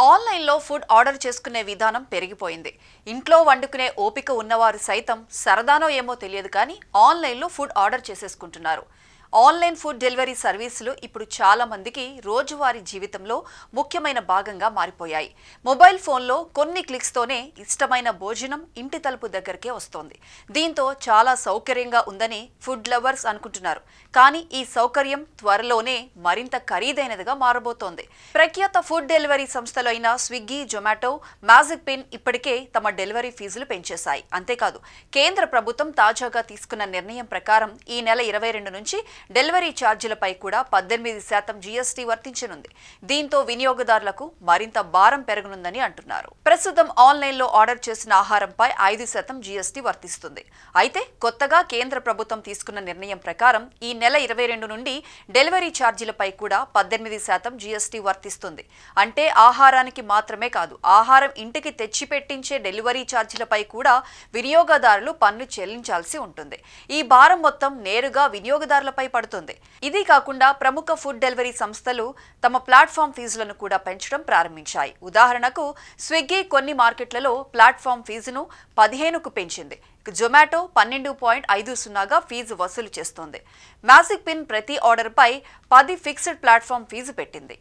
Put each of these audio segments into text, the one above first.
ఆన్లైన్లో food order చేసుకునే విధానం పెరిగిపోయింది. ఇంట్లో వండుకునే ఓపిక ఉన్నవారు సైతం సరదానో ఏమో తెలియదు కానీ ఆన్లైన్లో ఫుడ్ ఆర్డర్ చేసేసుకుంటున్నారు. ఆన్లైన్ ఫుడ్ డెలివరీ సర్వీసులు ఇప్పుడు చాలా మందికి రోజువారీ జీవితంలో ముఖ్యమైన భాగంగా మారిపోయాయి. మొబైల్ ఫోన్లో కొన్ని క్లిక్స్తోనే ఇష్టమైన భోజనం ఇంటి తలుపు దగ్గరకే వస్తోంది. దీంతో చాలా సౌకర్యంగా ఉందని ఫుడ్ లవర్స్ అనుకుంటున్నారు. కానీ ఈ సౌకర్యం త్వరలోనే మరింత ఖరీదైనదిగా మారబోతోంది. ప్రఖ్యాత ఫుడ్ డెలివరీ సంస్థలైన స్విగ్గీ, జొమాటో, మ్యాజిక్ పిన్ ఇప్పటికే తమ డెలివరీ ఫీజులు పెంచేశాయి. అంతేకాదు కేంద్ర ప్రభుత్వం తాజాగా తీసుకున్న నిర్ణయం ప్రకారం ఈ నెల 22 నుంచి డెలివరీ ఛార్జీలపై కూడా 18% జీఎస్టీ వర్తించనుంది. దీంతో వినియోగదారులకు మరింత భారం పెరగనుందని అంటున్నారు. ప్రస్తుతం ఆన్లైన్లో ఆర్డర్ చేసిన ఆహారంపై 5% జీఎస్టీ వర్తిస్తుంది. అయితే కొత్తగా కేంద్ర ప్రభుత్వం తీసుకున్న నిర్ణయం ప్రకారం ఈ నెల 22 నుండి డెలివరీ ఛార్జీలపై కూడా 18% జీఎస్టీ వర్తిస్తుంది. అంటే ఆహారానికి మాత్రమే కాదు, ఆహారం ఇంటికి తెచ్చిపెట్టించే డెలివరీ ఛార్జీలపై కూడా వినియోగదారులు పన్ను చెల్లించాల్సి ఉంటుంది. ఈ భారం మొత్తం నేరుగా వినియోగదారులపై పడుతుంది. ఇది కాకుండా ప్రముఖ ఫుడ్ డెలివరీ సంస్థలు తమ ప్లాట్ఫామ్ ఫీజులను కూడా పెంచడం ప్రారంభించాయి. ఉదాహరణకు స్విగ్గీ కొన్ని మార్కెట్లలో ప్లాట్ఫామ్ ఫీజును 15కు పెంచింది. జొమాటో 12.50గా ఫీజు వసూలు చేస్తోంది. మ్యాజిక్ పిన్ ప్రతి ఆర్డర్పై 10 ఫిక్స్డ్ ప్లాట్ఫామ్ ఫీజు పెట్టింది.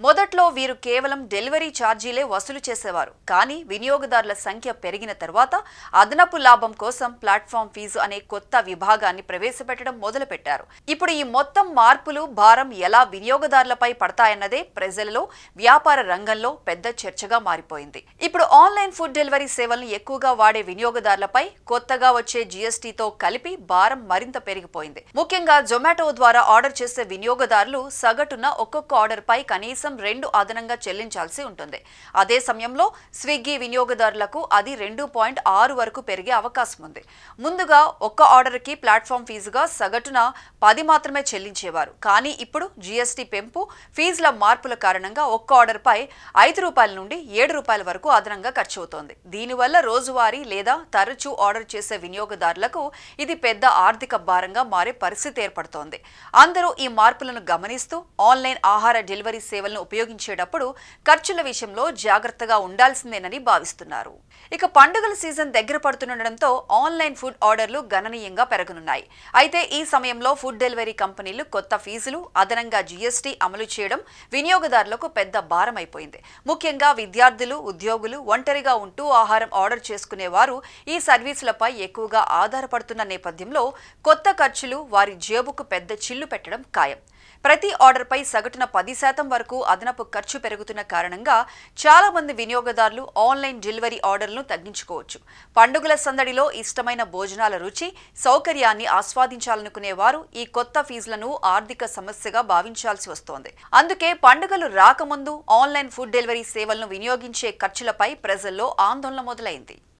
మొదట్లో వీరు కేవలం డెలివరీ ఛార్జీలే వసూలు చేసేవారు. కానీ వినియోగదారుల సంఖ్య పెరిగిన తర్వాత అదనపు లాభం కోసం ప్లాట్ఫామ్ ఫీజు అనే కొత్త విభాగాన్ని ప్రవేశపెట్టడం మొదలుపెట్టారు. ఇప్పుడు ఈ మొత్తం మార్పులు భారం ఎలా వినియోగదారులపై పడతాయన్నదే ప్రజలలో, వ్యాపార రంగంలో పెద్ద చర్చగా మారిపోయింది. ఇప్పుడు ఆన్లైన్ ఫుడ్ డెలివరీ సేవలను ఎక్కువగా వాడే వినియోగదారులపై కొత్తగా వచ్చే జీఎస్టీతో కలిపి భారం మరింత పెరిగిపోయింది. ముఖ్యంగా జొమాటో ద్వారా ఆర్డర్ చేసే వినియోగదారులు సగటున ఒక్కొక్క ఆర్డర్పై కనీసం 2 అదనంగా చెల్లించాల్సి ఉంటుంది. అదే సమయంలో స్విగ్గీ వినియోగదారులకు అది 2.6 వరకు పెరిగే అవకాశం ఉంది. ముందుగా ఒక్క ఆర్డర్కి ప్లాట్ఫామ్ ఫీజుగా సగటున 10 మాత్రమే చెల్లించేవారు. కానీ ఇప్పుడు జీఎస్టీ పెంపు, ఫీజుల మార్పుల కారణంగా ఒక్క ఆర్డర్పై ₹5 నుండి ₹7 వరకు అదనంగా ఖర్చు అవుతోంది. దీనివల్ల రోజువారీ లేదా తరచూ ఆర్డర్ చేసే వినియోగదారులకు ఇది పెద్ద ఆర్థిక భారంగా మారే పరిస్థితి ఏర్పడుతోంది. అందరూ ఈ మార్పులను గమనిస్తూ ఆన్లైన్ ఆహార డెలివరీ సేవలను ఉపయోగించేటప్పుడు ఖర్చుల విషయంలో జాగ్రత్తగా ఉండాల్సిందేనని భావిస్తున్నారు. ఇక పండుగల సీజన్ దగ్గర పడుతుండటంతో ఆన్లైన్ ఫుడ్ ఆర్డర్లు గణనీయంగా పెరగనున్నాయి. అయితే ఈ సమయంలో ఫుడ్ డెలివరీ కంపెనీలు కొత్త ఫీజులు, అదనంగా జీఎస్టీ అమలు చేయడం వినియోగదారులకు పెద్ద భారం అయిపోయింది. ముఖ్యంగా విద్యార్థులు, ఉద్యోగులు, ఒంటరిగా ఉంటూ ఆహారం ఆర్డర్ చేసుకునేవారు ఈ సర్వీసులపై ఎక్కువగా ఆధారపడుతున్న నేపథ్యంలో కొత్త ఖర్చులు వారి జేబుకు పెద్ద చిల్లు పెట్టడం ఖాయం. ప్రతి ఆర్డర్పై సగటున 10% వరకు అదనపు ఖర్చు పెరుగుతున్న కారణంగా చాలా మంది వినియోగదారులు ఆన్లైన్ డెలివరీ ఆర్డర్లను తగ్గించుకోవచ్చు. పండుగల సందడిలో ఇష్టమైన భోజనాల రుచి, సౌకర్యాన్ని ఆస్వాదించాలనుకునే వారు ఈ కొత్త ఫీజులను ఆర్థిక సమస్యగా భావించాల్సి వస్తోంది. అందుకే పండుగలు రాకముందు ఆన్లైన్ ఫుడ్ డెలివరీ సేవలను వినియోగించే ఖర్చులపై ప్రజల్లో ఆందోళన మొదలైంది.